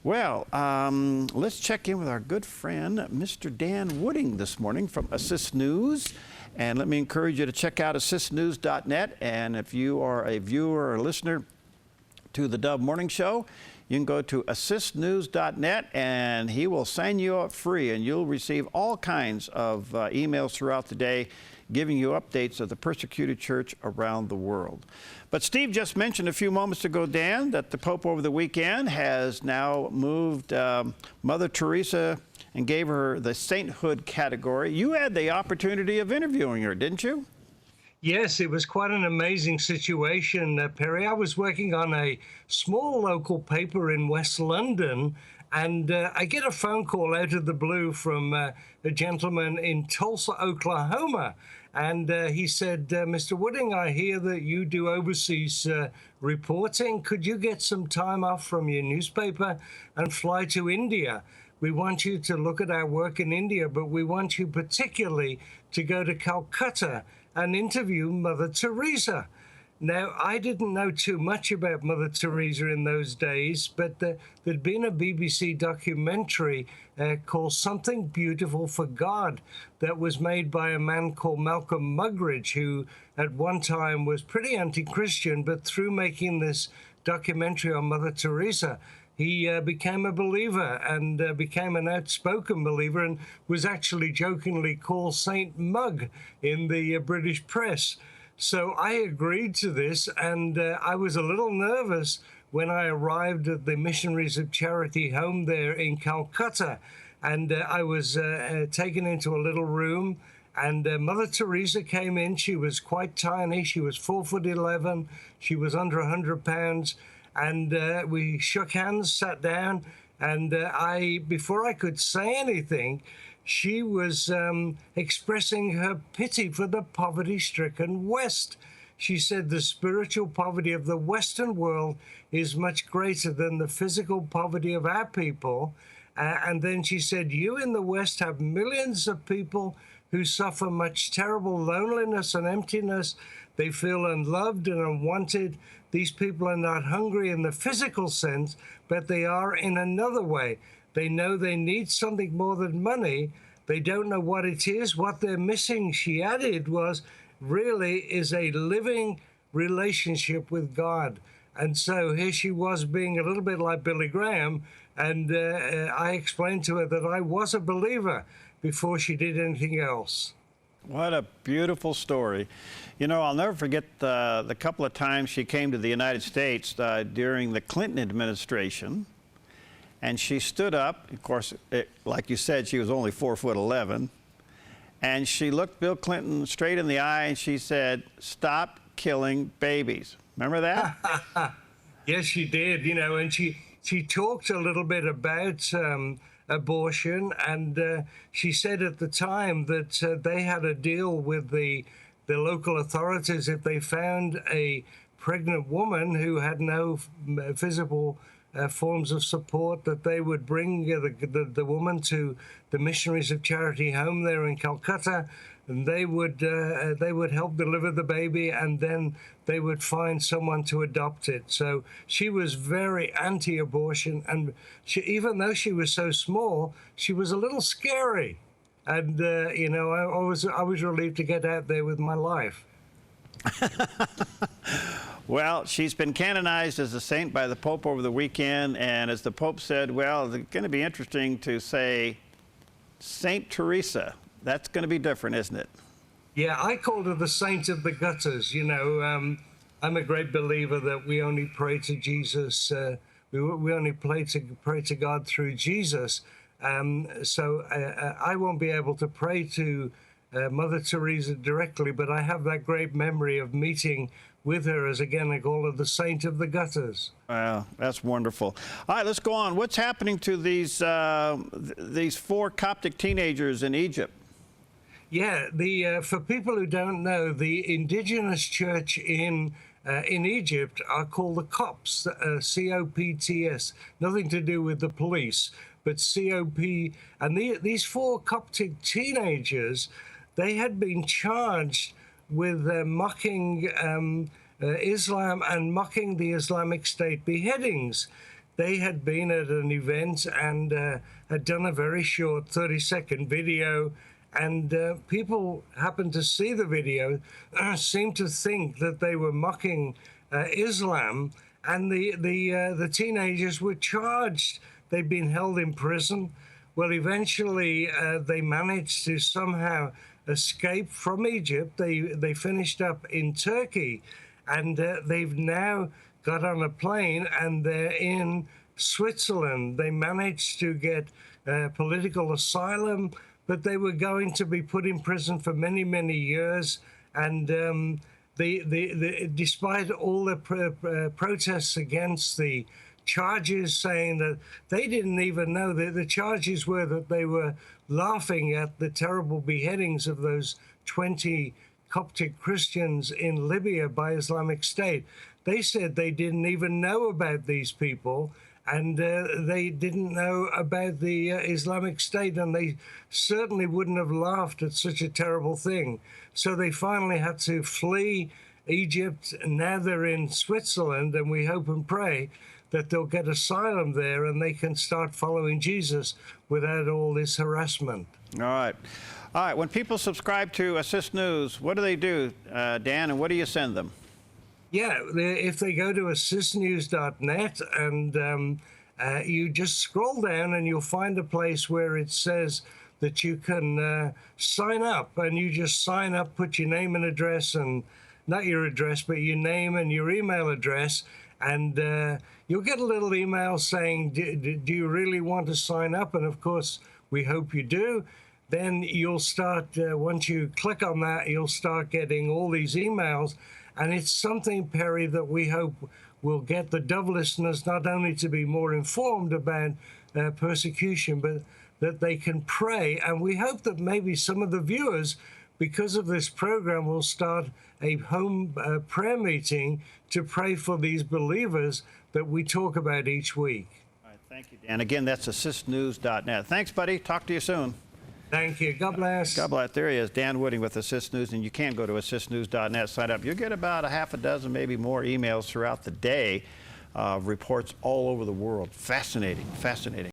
Well, let's check in with our good friend, Mr. Dan Wooding, this morning from Assist News. And let me encourage you to check out assistnews.net. And if you are a viewer or listener to the Dove Morning Show, you can go to assistnews.net and he will sign you up free, and you'll receive all kinds of emails throughout the day giving you updates of the persecuted church around the world. But Steve just mentioned a few moments ago, Dan, that the Pope over the weekend has now moved Mother Teresa and gave her the sainthood category. You had the opportunity of interviewing her, didn't you? Yes, it was quite an amazing situation, Perry. I was working on a small local paper in West London, and I get a phone call out of the blue from a gentleman in Tulsa, Oklahoma. And he said, Mr. Wooding, I hear that you do overseas reporting. Could you get some time off from your newspaper and fly to India? We want you to look at our work in India, but we want you particularly to go to Calcutta and interview Mother Teresa. Now, I didn't know too much about Mother Teresa in those days, but there'd been a BBC documentary called Something Beautiful for God that was made by a man called Malcolm Muggeridge, who at one time was pretty anti-Christian, but through making this documentary on Mother Teresa, he became a believer and became an outspoken believer, and was actually jokingly called Saint Mug in the British press. So I agreed to this, and I was a little nervous when I arrived at the Missionaries of Charity home there in Calcutta. And I was taken into a little room, and Mother Teresa came in. She was quite tiny. She was 4'11". She was under 100 pounds. And we shook hands, sat down, and before I could say anything, she was expressing her pity for the poverty-stricken West. She said the spiritual poverty of the Western world is much greater than the physical poverty of our people. And then she said, you in the West have millions of people who suffer much terrible loneliness and emptiness. They feel unloved and unwanted. These people are not hungry in the physical sense, but they are in another way. They know they need something more than money. They don't know what it is. What they're missing, she added, is a living relationship with God. And so here she was, being a little bit like Billy Graham, and I explained to her that I was a believer before she did anything else. What a beautiful story. You know, I'll never forget the couple of times she came to the United States during the Clinton administration. And she stood up. Of course, like you said, she was only 4'11". And she looked Bill Clinton straight in the eye and she said, "Stop killing babies." Remember that? Yes, she did. You know, and she talked a little bit about abortion, and she said at the time that they had a deal with the local authorities. If they found a pregnant woman who had no visible forms of support, that they would bring the woman to the Missionaries of Charity home there in Calcutta, and they would help deliver the baby, and then they would find someone to adopt it. So she was very anti-abortion, and even though she was so small, she was a little scary. And you know, I was relieved to get out there with my life. Well, she's been canonized as a saint by the Pope over the weekend, and as the Pope said, well, it's going to be interesting to say Saint Teresa. That's going to be different, isn't it? Yeah, I called her the saint of the gutters. You know, I'm a great believer that we only pray to Jesus. We only pray to God through Jesus. So I won't be able to pray to Mother Teresa directly, but I have that great memory of meeting with her, as again I call her the saint of the gutters. Wow, that's wonderful. All right, let's go on. What's happening to these 4 Coptic teenagers in Egypt? Yeah, for people who don't know, the indigenous church in Egypt are called the Copts, C-O-P-T-S. Nothing to do with the police, but C-O-P. And these 4 Coptic teenagers, they had been charged with mocking Islam and mocking the Islamic State beheadings. they had been at an event and had done a very short 30-second video, and people happened to see the video, seemed to think that they were mocking Islam, and the teenagers were charged. They'd been held in prison. Well, eventually they managed to somehow escape from Egypt. They finished up in Turkey, and they've now got on a plane and they're in Switzerland. They managed to get political asylum, but they were going to be put in prison for many, many years. And despite all the protests against the charges, saying that they didn't even know, the charges were that they were laughing at the terrible beheadings of those 20 Coptic Christians in Libya by Islamic State. They said they didn't even know about these people, and they didn't know about the Islamic State, and they certainly wouldn't have laughed at such a terrible thing. So they finally had to flee Egypt, and now they're in Switzerland, and we hope and pray that they'll get asylum there and they can start following Jesus without all this harassment. All right. All right. When people subscribe to Assist News, what do they do, Dan, and what do you send them? Yeah, if they go to assistnews.net and you just scroll down and you'll find a place where it says that you can sign up, and you just sign up, put your name and address, and not your address, but your name and your email address, and you'll get a little email saying, do you really want to sign up? And of course, we hope you do. Then you'll start, once you click on that, you'll start getting all these emails. And it's something, Perry, that we hope will get the Dove listeners not only to be more informed about persecution, but that they can pray. And we hope that maybe some of the viewers, because of this program, will start a home prayer meeting to pray for these believers that we talk about each week. All right, thank you, Dan. Again, that's assistnews.net. Thanks, buddy. Talk to you soon. Thank you. God bless. God bless. There he is, Dan Wooding with Assist News, and you can go to assistnews.net, sign up. You'll get about a half a dozen, maybe more emails throughout the day, reports all over the world. Fascinating, fascinating.